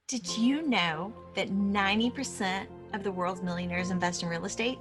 Did you know that 90% of the world's millionaires invest in real estate?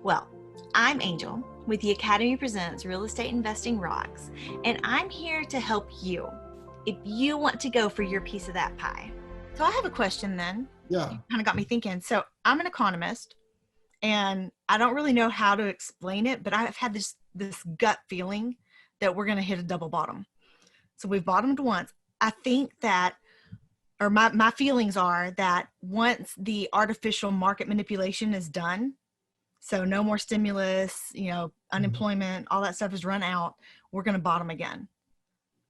Well, I'm Angel with the Academy Presents Real Estate Investing Rocks, and I'm here to help you if you want to go for your piece of that pie. So I have a question then. Yeah. You kind of got me thinking. So I'm an economist, and I don't really know how to explain it, but I've had this gut feeling that we're going to hit a double bottom. So we've bottomed once. I think that, or my feelings are that once the artificial market manipulation is done, so no more stimulus, unemployment, all that stuff is run out, we're going to bottom again.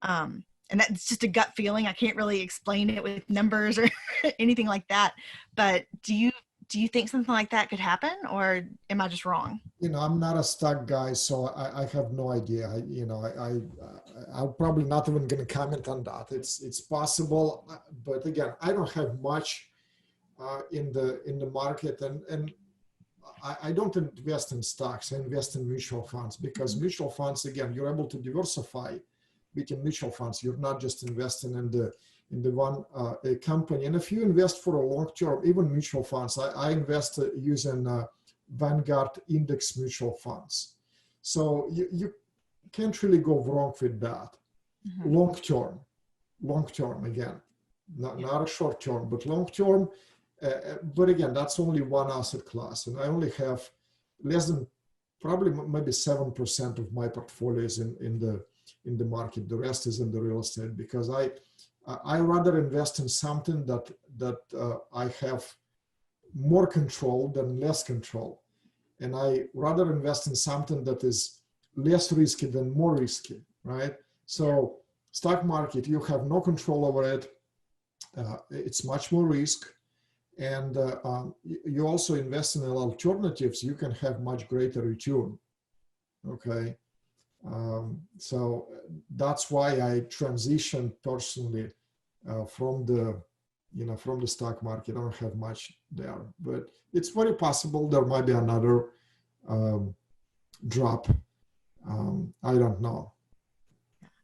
And that's just a gut feeling. I can't really explain it with numbers or anything like that. But do you think something like that could happen, or am I just wrong? I'm not a stock guy, so I have no idea. I'm probably not even going to comment on that. It's possible, but again, I don't have much in the market, and I don't invest in stocks. I invest in mutual funds, because mutual funds, again, you're able to diversify between mutual funds. You're not just investing in the one company. And if you invest for a long term, even mutual funds, I invest using Vanguard index mutual funds. So you can't really go wrong with that. Mm-hmm. Long term again, not a short term, but long term. But again, that's only one asset class, and I only have less than probably maybe 7% of my portfolio is in the market. The rest is in the real estate, because I rather invest in something that I have more control than less control. And I rather invest in something that is less risky than more risky, right? So stock market, you have no control over it. It's much more risk. And you also invest in alternatives, you can have much greater return, okay? So that's why I transitioned personally from the stock market. I don't have much there, but it's very possible there might be another drop. I don't know.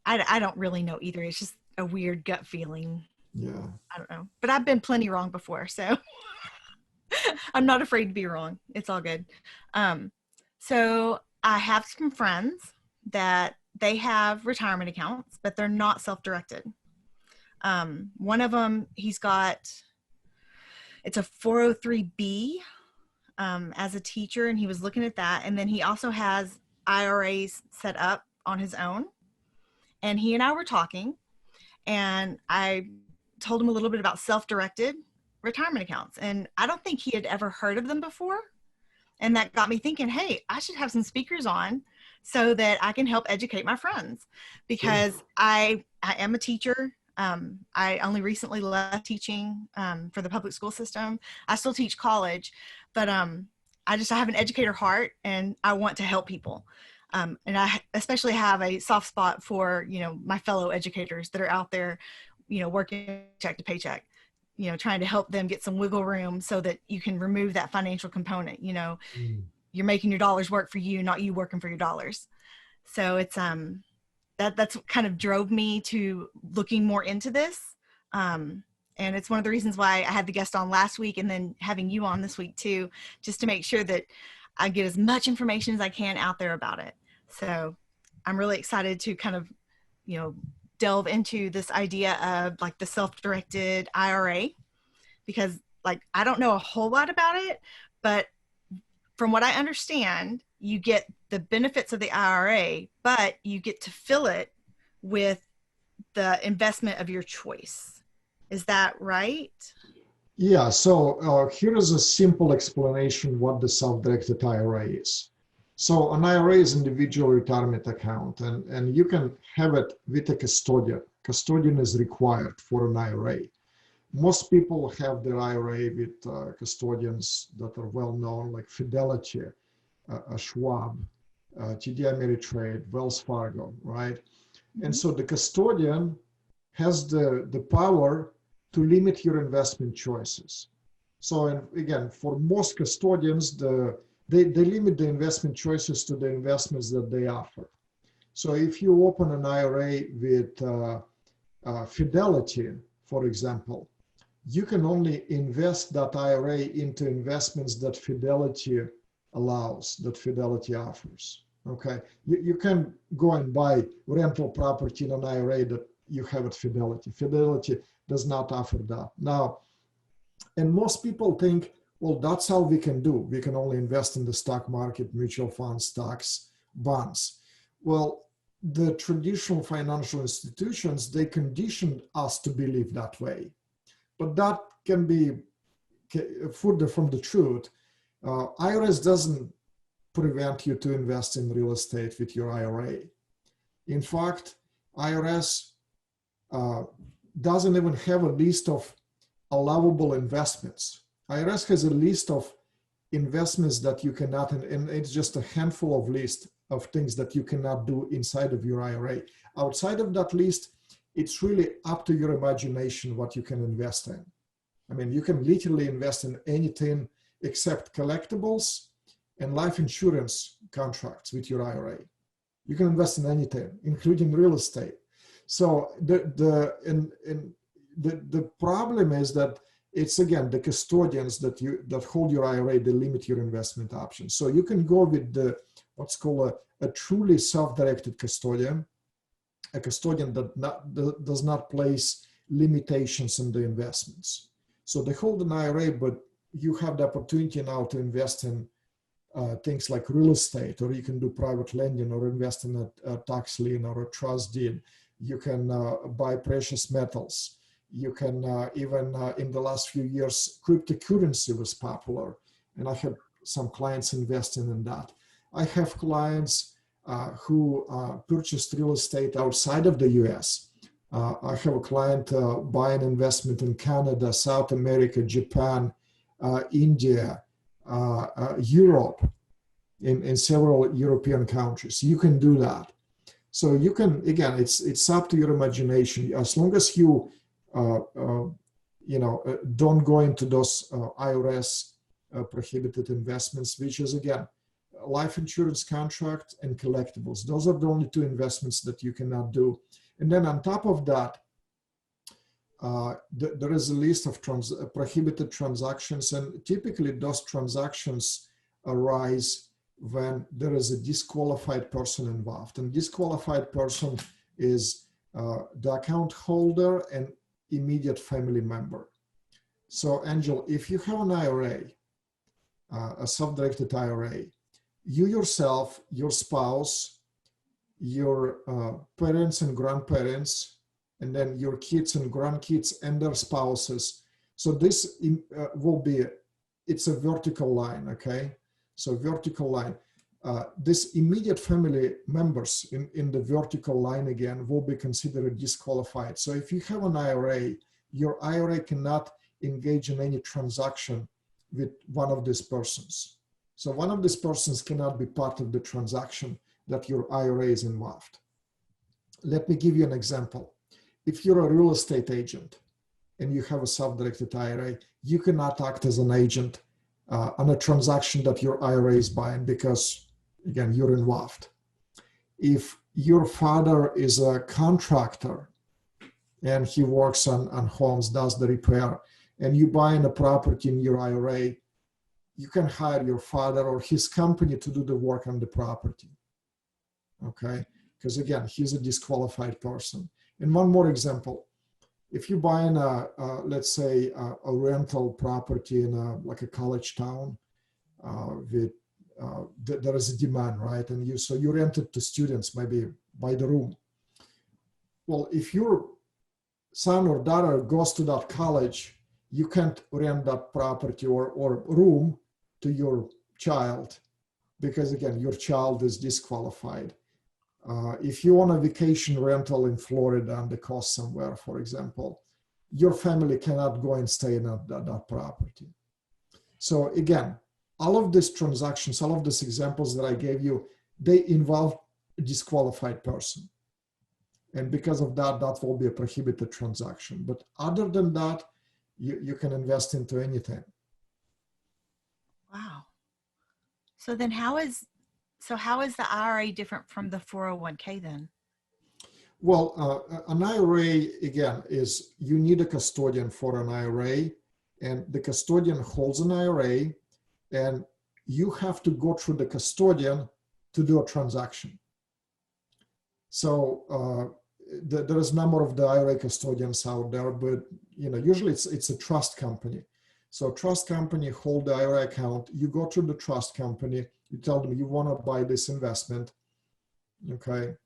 I don't really know either. It's just a weird gut feeling. Yeah. I don't know, but I've been plenty wrong before, so I'm not afraid to be wrong. It's all good. So I have some friends that they have retirement accounts, but they're not self-directed. One of them, it's a 403B as a teacher, and he was looking at that. And then he also has IRAs set up on his own. And he and I were talking, and I told him a little bit about self-directed retirement accounts. And I don't think he had ever heard of them before. And that got me thinking, hey, I should have some speakers on so that I can help educate my friends, because I am a teacher. I only recently left teaching for the public school system. I still teach college, but I have an educator heart, and I want to help people. And I especially have a soft spot for, my fellow educators that are out there, working check to paycheck, trying to help them get some wiggle room so that you can remove that financial component. You're making your dollars work for you, not you working for your dollars. So it's, that's what kind of drove me to looking more into this. And it's one of the reasons why I had the guest on last week, and then having you on this week too, just to make sure that I get as much information as I can out there about it. So I'm really excited to kind of, delve into this idea of like the self-directed IRA, because I don't know a whole lot about it, but from what I understand, you get the benefits of the IRA, but you get to fill it with the investment of your choice. Is that right? Yeah, so here is a simple explanation what the self-directed IRA is. So an IRA is individual retirement account, and you can have it with a custodian. Custodian is required for an IRA. Most people have their IRA with custodians that are well known, like Fidelity, Schwab, TD Ameritrade, Wells Fargo, right? Mm-hmm. And so the custodian has the power to limit your investment choices. So, and again, for most custodians, they limit the investment choices to the investments that they offer. So if you open an IRA with Fidelity, for example, you can only invest that IRA into investments that Fidelity allows, that Fidelity offers. Okay, you can go and buy rental property in an IRA that you have at Fidelity. Fidelity does not offer that. Now, and most people think, well, that's all we can do. We can only invest in the stock market, mutual funds, stocks, bonds. Well, the traditional financial institutions, they conditioned us to believe that way. But that can be further from the truth. IRS doesn't prevent you to invest in real estate with your IRA. In fact, IRS doesn't even have a list of allowable investments. IRS has a list of investments that you cannot, and it's just a handful of list of things that you cannot do inside of your IRA. Outside of that list, it's really up to your imagination what you can invest in. I mean, you can literally invest in anything except collectibles and life insurance contracts with your IRA. You can invest in anything, including real estate. So the problem is that it's, again, the custodians that hold your IRA, they limit your investment options. So you can go with what's called a truly self-directed custodian, a custodian that does not place limitations on the investments. So they hold an IRA, but you have the opportunity now to invest in things like real estate, or you can do private lending, or invest in a tax lien or a trust deed. You can buy precious metals. You can even in the last few years, cryptocurrency was popular, and I have some clients investing in that. I have clients who purchased real estate outside of the US. I have a client buying investment in Canada, South America, Japan, India, Europe, in several European countries. You can do that. So you can, again, it's up to your imagination. As long as you don't go into those IRS prohibited investments, which is, again, life insurance contract and collectibles. Those are the only two investments that you cannot do. And then on top of that, there is a list of prohibited transactions, and typically those transactions arise when there is a disqualified person involved. And disqualified person is the account holder and immediate family member. So, Angel, if you have an IRA, a self-directed IRA, you yourself, your spouse, your parents and grandparents, and then your kids and grandkids and their spouses. So this will be, it's a vertical line, okay? So vertical line. This immediate family members in the vertical line again will be considered disqualified. So if you have an IRA, your IRA cannot engage in any transaction with one of these persons. So one of these persons cannot be part of the transaction that your IRA is involved. Let me give you an example. If you're a real estate agent and you have a self-directed IRA, you cannot act as an agent on a transaction that your IRA is buying because, again, you're involved. If your father is a contractor and he works on homes, does the repair, and you buy in a property in your IRA, you can hire your father or his company to do the work on the property, okay? Because, again, he's a disqualified person. And one more example. If you buy in let's say, a rental property in like a college town, there is a demand, right? And so you rent it to students, maybe by the room. Well, if your son or daughter goes to that college, you can't rent that property or room to your child because, again, your child is disqualified. If you own a vacation rental in Florida on the coast somewhere, for example, your family cannot go and stay in that property. So again, all of these transactions, all of these examples that I gave you, they involve a disqualified person. And because of that, that will be a prohibited transaction. But other than that, you can invest into anything. Wow. So then how is the IRA different from the 401k then? An IRA, again, is you need a custodian for an IRA, and the custodian holds an IRA, and you have to go through the custodian to do a transaction. So there is a number of the IRA custodians out there, but usually it's a trust company. So trust company hold the IRA account. You go to the trust company. You tell them you want to buy this investment. Okay.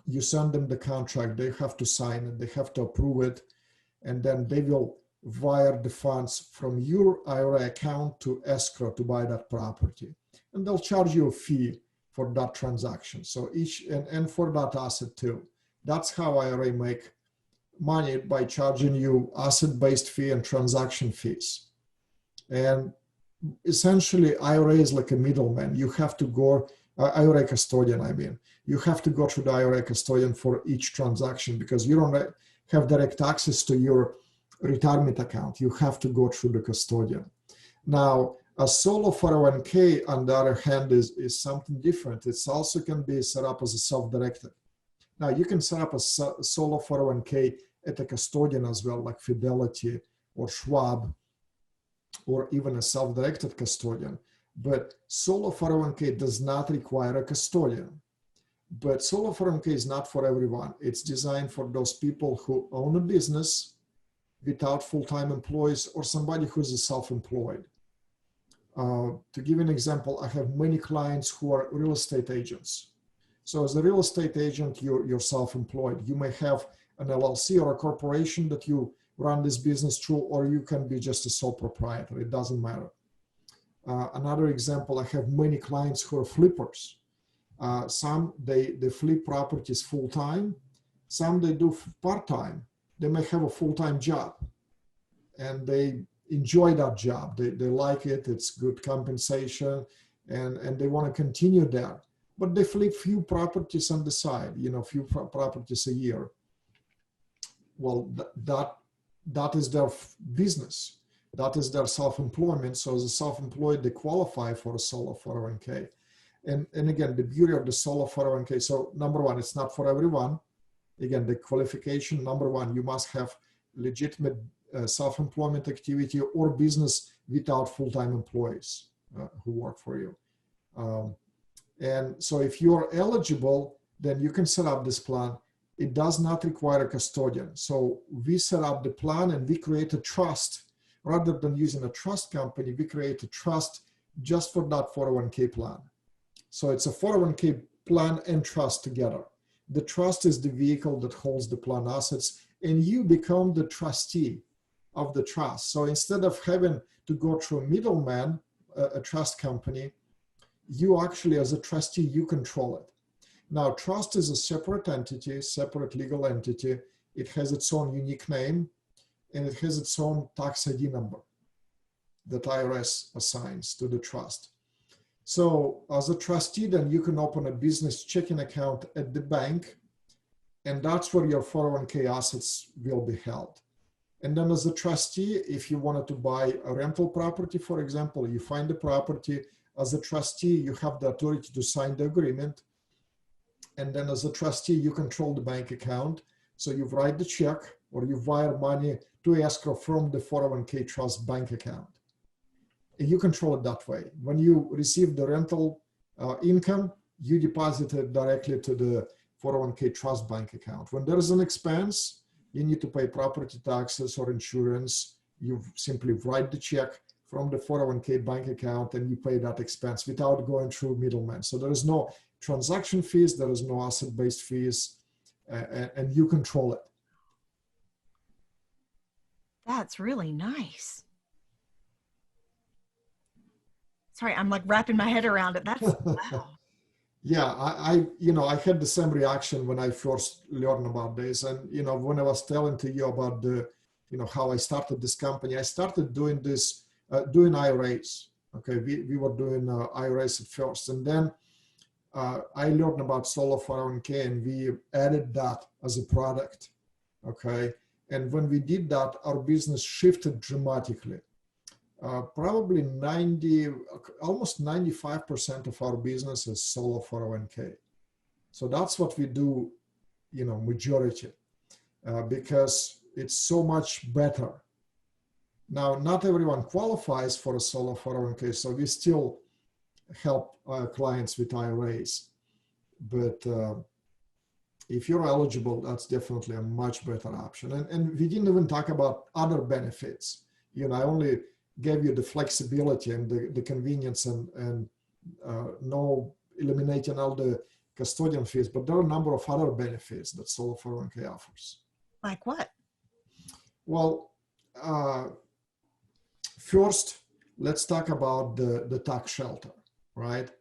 You send them the contract. They have to sign it. They have to approve it. And then they will wire the funds from your IRA account to escrow to buy that property. And they'll charge you a fee for that transaction. So and for that asset too. That's how IRA make money, by charging you asset-based fee and transaction fees. And essentially, IRA is like a middleman. You have to go, IRA custodian, I mean. You have to go through the IRA custodian for each transaction because you don't have direct access to your retirement account. You have to go through the custodian. Now, a solo 401k, on the other hand, is something different. It also can be set up as a self-directed. Now, you can set up a solo 401k at a custodian as well, like Fidelity or Schwab, or even a self-directed custodian. But solo 401k does not require a custodian. But solo 401k is not for everyone. It's designed for those people who own a business without full-time employees, or somebody who's self-employed. To give an example, I have many clients who are real estate agents. So as a real estate agent, you're self-employed. You may have an LLC or a corporation that you run this business through, or you can be just a sole proprietor. It doesn't matter. Another example, I have many clients who are flippers. Some, they flip properties full-time. Some they do part-time. They may have a full-time job, and they enjoy that job. They like it. It's good compensation, and they want to continue there. But they flip few properties on the side, few properties a year. Well, that is their business. That is their self-employment. So as a self-employed, they qualify for a solo 401k. And again, the beauty of the solo 401k, so number one, it's not for everyone. Again, the qualification, number one, you must have legitimate self-employment activity or business without full-time employees who work for you. And so if you're eligible, then you can set up this plan. It does not require a custodian. So we set up the plan and we create a trust. Rather than using a trust company, we create a trust just for that 401k plan. So it's a 401k plan and trust together. The trust is the vehicle that holds the plan assets, and you become the trustee of the trust. So instead of having to go through a middleman, a trust company, you actually, as a trustee, you control it. Now, trust is a separate entity, separate legal entity. It has its own unique name, and it has its own tax ID number that IRS assigns to the trust. So as a trustee, then you can open a business checking account at the bank, and that's where your 401k assets will be held. And then as a trustee, if you wanted to buy a rental property, for example, you find the property. As a trustee, you have the authority to sign the agreement. And then as a trustee, you control the bank account. So you write the check or you wire money to escrow from the 401k trust bank account. And you control it that way. When you receive the rental income, you deposit it directly to the 401k trust bank account. When there is an expense, you need to pay property taxes or insurance. You simply write the check from the 401k bank account and you pay that expense without going through middlemen. So there is no transaction fees, there is no asset-based fees, and you control it. That's really nice. Sorry, I'm like wrapping my head around it. That's wow. Yeah, I had the same reaction when I first learned about this. And, when I was telling to you about the, how I started this company, I started doing this, doing IRAs. Okay, we were doing IRAs at first. And then I learned about solo 401k and we added that as a product. Okay. And when we did that, our business shifted dramatically. Probably almost 95% of our business is solo 401k. So that's what we do majority because it's so much better. Now, not everyone qualifies for a solo 401k, so we still help clients with IRAs. But if you're eligible, that's definitely a much better option. And we didn't even talk about other benefits. I only gave you the flexibility and the convenience and no eliminating all the custodian fees, but there are a number of other benefits that solo 401k offers. Like what? Well, first, let's talk about the tax shelter, right?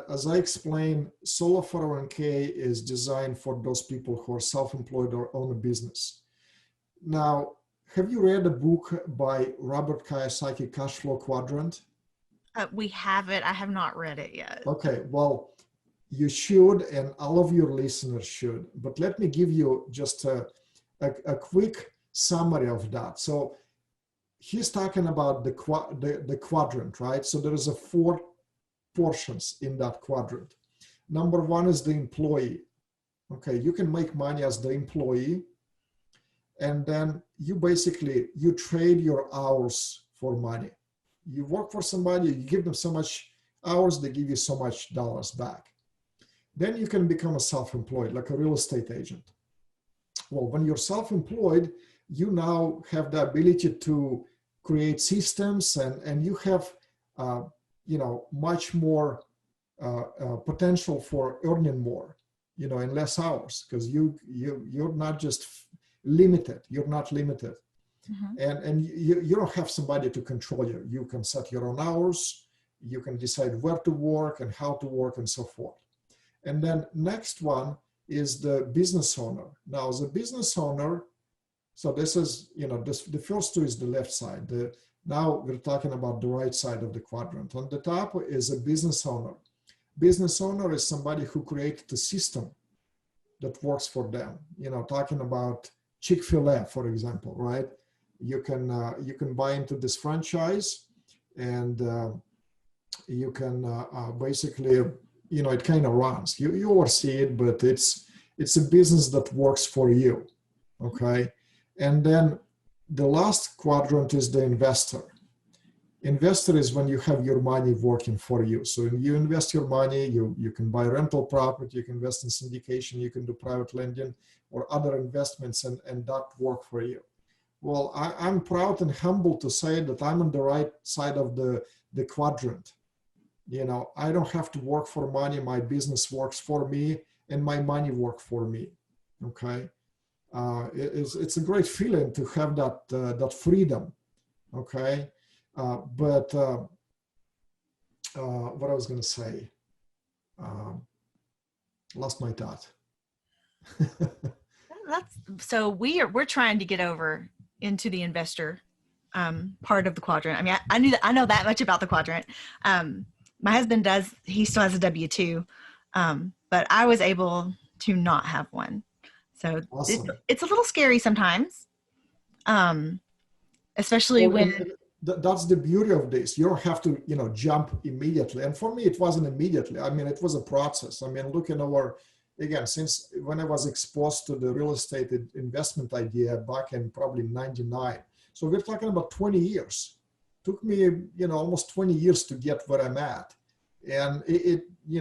As I explained, solo 401k is designed for those people who are self-employed or own a business. Now, have you read a book by Robert Kiyosaki, Cash Flow Quadrant? We have it. I have not read it yet. Okay, well, you should, and all of your listeners should. But let me give you just a quick summary of that. So he's talking about the quadrant, right? So there is a 4 portions in that quadrant. Number 1 is the employee. Okay, you can make money as the employee, and then you trade your hours for money. You work for somebody, you give them so much hours, they give you so much dollars back. Then you can become a self-employed, like a real estate agent. Well, when you're self-employed, you now have the ability to create systems, and you have much more potential for earning more, in less hours, because you're not just limited. You're not limited. Mm-hmm. And you don't have somebody to control you. You can set your own hours. You can decide where to work and how to work and so forth. And then next one is the business owner. Now, as a business owner, so this is, the first 2 is the left side. Now we're talking about the right side of the quadrant. On the top is a business owner. Business owner is somebody who created a system that works for them. Talking about Chick-fil-A, for example, right? You can buy into this franchise, and you can basically, it kind of runs. You oversee it, but it's a business that works for you, okay? And then the last quadrant is the investor. Investor is when you have your money working for you. So when you invest your money, you can buy rental property, you can invest in syndication, you can do private lending or other investments, and that work for you. Well, I'm proud and humble to say that I'm on the right side of the quadrant. I don't have to work for money. My business works for me, and my money works for me. Okay, it's a great feeling to have that freedom. Okay, but what I was going to say, lost my thought. So we're trying to get over into the investor part of the quadrant. I mean, I know that much about the quadrant. My husband does, he still has a W-2, but I was able to not have one. So awesome. It's a little scary sometimes, especially when... That's the beauty of this. You don't have to, jump immediately. And for me, it wasn't immediately. I mean, it was a process. I mean, looking over, again, since when I was exposed to the real estate investment idea back in probably 99. So we're talking about 20 years. Took me, almost 20 years to get where I'm at. And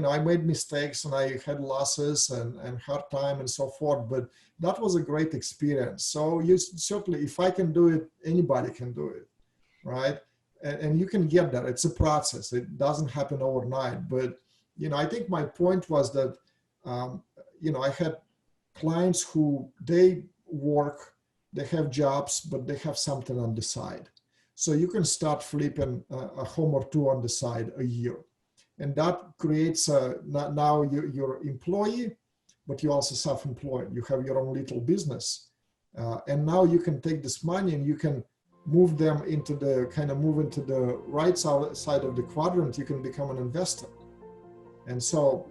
I made mistakes and I had losses and hard time and so forth, but that was a great experience. So certainly, if I can do it, anybody can do it, right? And you can get there. It's a process. It doesn't happen overnight. But, I think my point was that, I had clients who they work, they have jobs, but they have something on the side. So you can start flipping a home or 2 on the side a year. And that creates now you're employee, but you're also self-employed. You have your own little business. And now you can take this money and you can move them into the right side of the quadrant. You can become an investor. And so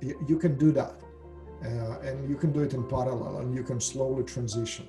you can do that. And you can do it in parallel, and you can slowly transition.